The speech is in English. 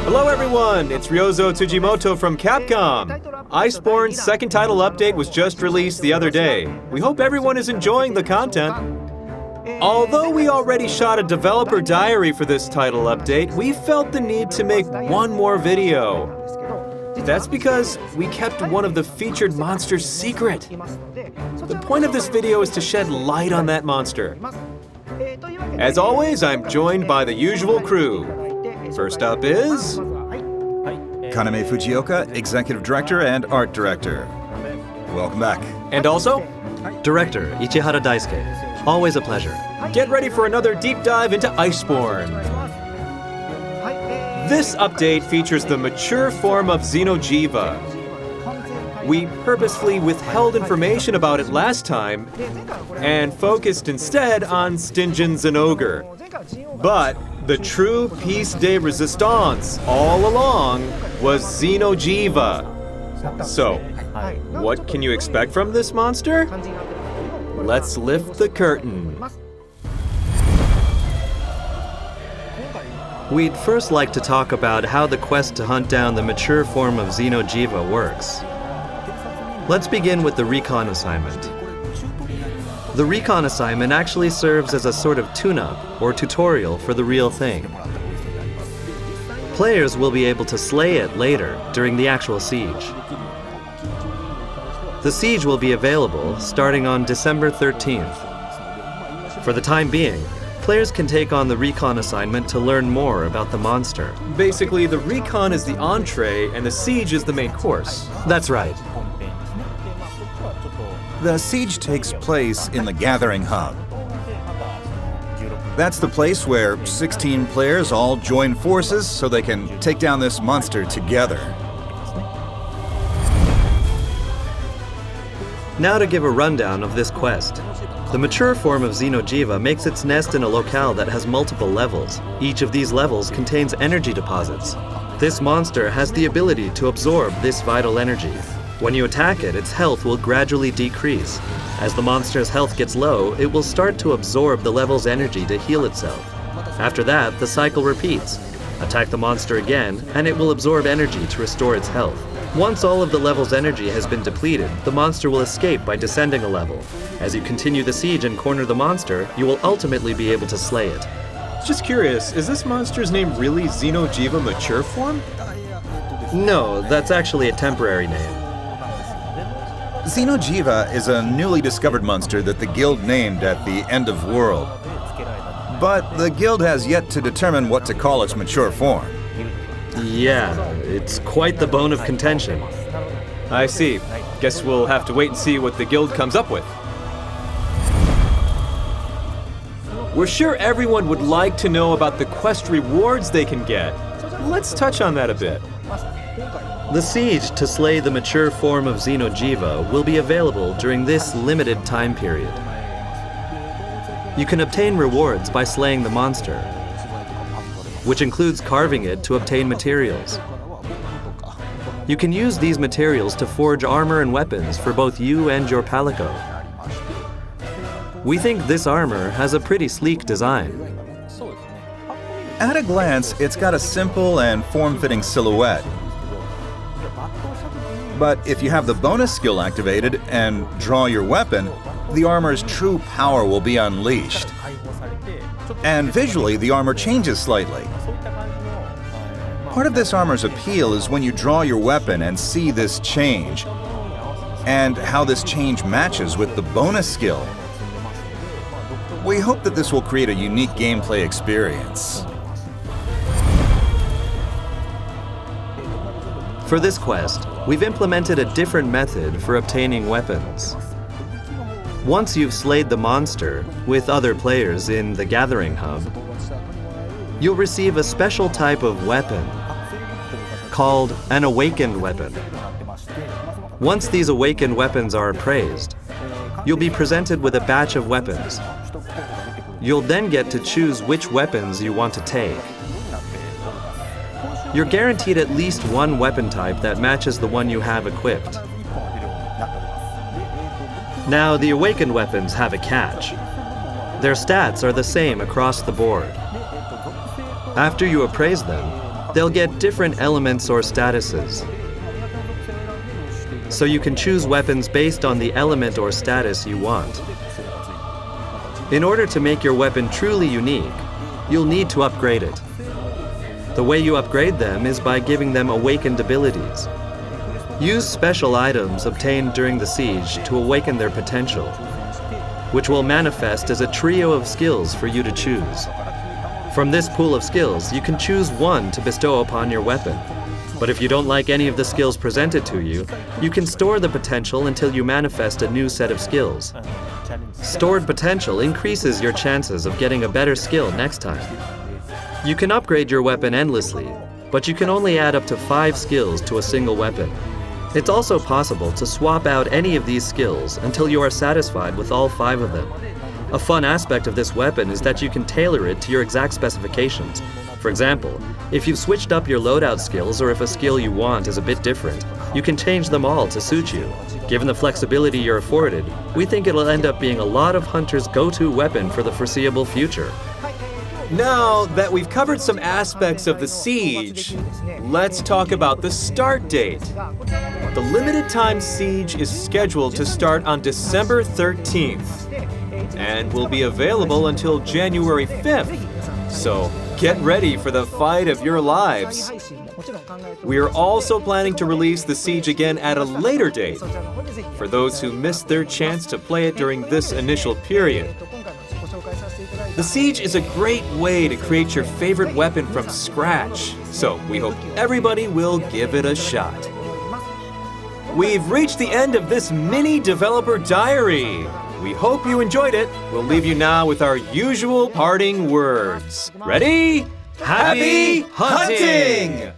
Hello everyone, it's Ryozo Tsujimoto from Capcom. Iceborne's second title update was just released the other day. We hope everyone is enjoying the content. Although we already shot a developer diary for this title update, we felt the need to make one more video. That's because we kept one of the featured monsters secret. The point of this video is to shed light on that monster. As always, I'm joined by the usual crew. First up is... Kaname Fujioka, Executive Director and Art Director. Welcome back. And also... Director Ichihara Daisuke. Always a pleasure. Get ready for another deep dive into Iceborne. This update features the mature form of xeno'jiiva. We purposefully withheld information about it last time and focused instead on Stingens and Ogre. But the true piece de resistance all along was xeno'jiiva. So, what can you expect from this monster? Let's lift the curtain. We'd first like to talk about how the quest to hunt down the mature form of xeno'jiiva works. Let's begin with the Recon Assignment. The Recon Assignment actually serves as a sort of tune-up or tutorial for the real thing. Players will be able to slay it later during the actual siege. The siege will be available starting on December 13th. For the time being, players can take on the Recon Assignment to learn more about the monster. Basically, the Recon is the entree and the siege is the main course. That's right. The siege takes place in the Gathering Hub. That's the place where 16 players all join forces so they can take down this monster together. Now to give a rundown of this quest. The mature form of xeno'jiiva makes its nest in a locale that has multiple levels. Each of these levels contains energy deposits. This monster has the ability to absorb this vital energy. When you attack it, its health will gradually decrease. As the monster's health gets low, it will start to absorb the level's energy to heal itself. After that, the cycle repeats. Attack the monster again, and it will absorb energy to restore its health. Once all of the level's energy has been depleted, the monster will escape by descending a level. As you continue the siege and corner the monster, you will ultimately be able to slay it. Just curious, is this monster's name really xeno'jiiva mature form? No, that's actually a temporary name. xeno'jiiva is a newly discovered monster that the guild named at the end of world. But the guild has yet to determine what to call its mature form. Yeah, it's quite the bone of contention. I see. Guess we'll have to wait and see what the guild comes up with. We're sure everyone would like to know about the quest rewards they can get. Let's touch on that a bit. The siege to slay the mature form of xeno'jiiva will be available during this limited time period. You can obtain rewards by slaying the monster, which includes carving it to obtain materials. You can use these materials to forge armor and weapons for both you and your palico. We think this armor has a pretty sleek design. At a glance, it's got a simple and form-fitting silhouette. But if you have the bonus skill activated and draw your weapon, the armor's true power will be unleashed. And visually, the armor changes slightly. Part of this armor's appeal is when you draw your weapon and see this change, and how this change matches with the bonus skill. We hope that this will create a unique gameplay experience. For this quest, we've implemented a different method for obtaining weapons. Once you've slayed the monster with other players in the Gathering Hub, you'll receive a special type of weapon called an awakened weapon. Once these awakened weapons are appraised, you'll be presented with a batch of weapons. You'll then get to choose which weapons you want to take. You're guaranteed at least one weapon type that matches the one you have equipped. Now, the awakened weapons have a catch. Their stats are the same across the board. After you appraise them, they'll get different elements or statuses. So you can choose weapons based on the element or status you want. In order to make your weapon truly unique, you'll need to upgrade it. The way you upgrade them is by giving them awakened abilities. Use special items obtained during the siege to awaken their potential, which will manifest as a trio of skills for you to choose. From this pool of skills, you can choose one to bestow upon your weapon. But if you don't like any of the skills presented to you, you can store the potential until you manifest a new set of skills. Stored potential increases your chances of getting a better skill next time. You can upgrade your weapon endlessly, but you can only add up to 5 skills to a single weapon. It's also possible to swap out any of these skills until you are satisfied with all 5 of them. A fun aspect of this weapon is that you can tailor it to your exact specifications. For example, if you've switched up your loadout skills or if a skill you want is a bit different, you can change them all to suit you. Given the flexibility you're afforded, we think it'll end up being a lot of hunters' go-to weapon for the foreseeable future. Now that we've covered some aspects of the siege, let's talk about the start date. The limited time siege is scheduled to start on December 13th and will be available until January 5th. So get ready for the fight of your lives. We are also planning to release the siege again at a later date for those who missed their chance to play it during this initial period. The siege is a great way to create your favorite weapon from scratch, so we hope everybody will give it a shot. We've reached the end of this mini developer diary. We hope you enjoyed it. We'll leave you now with our usual parting words. Ready? Happy hunting!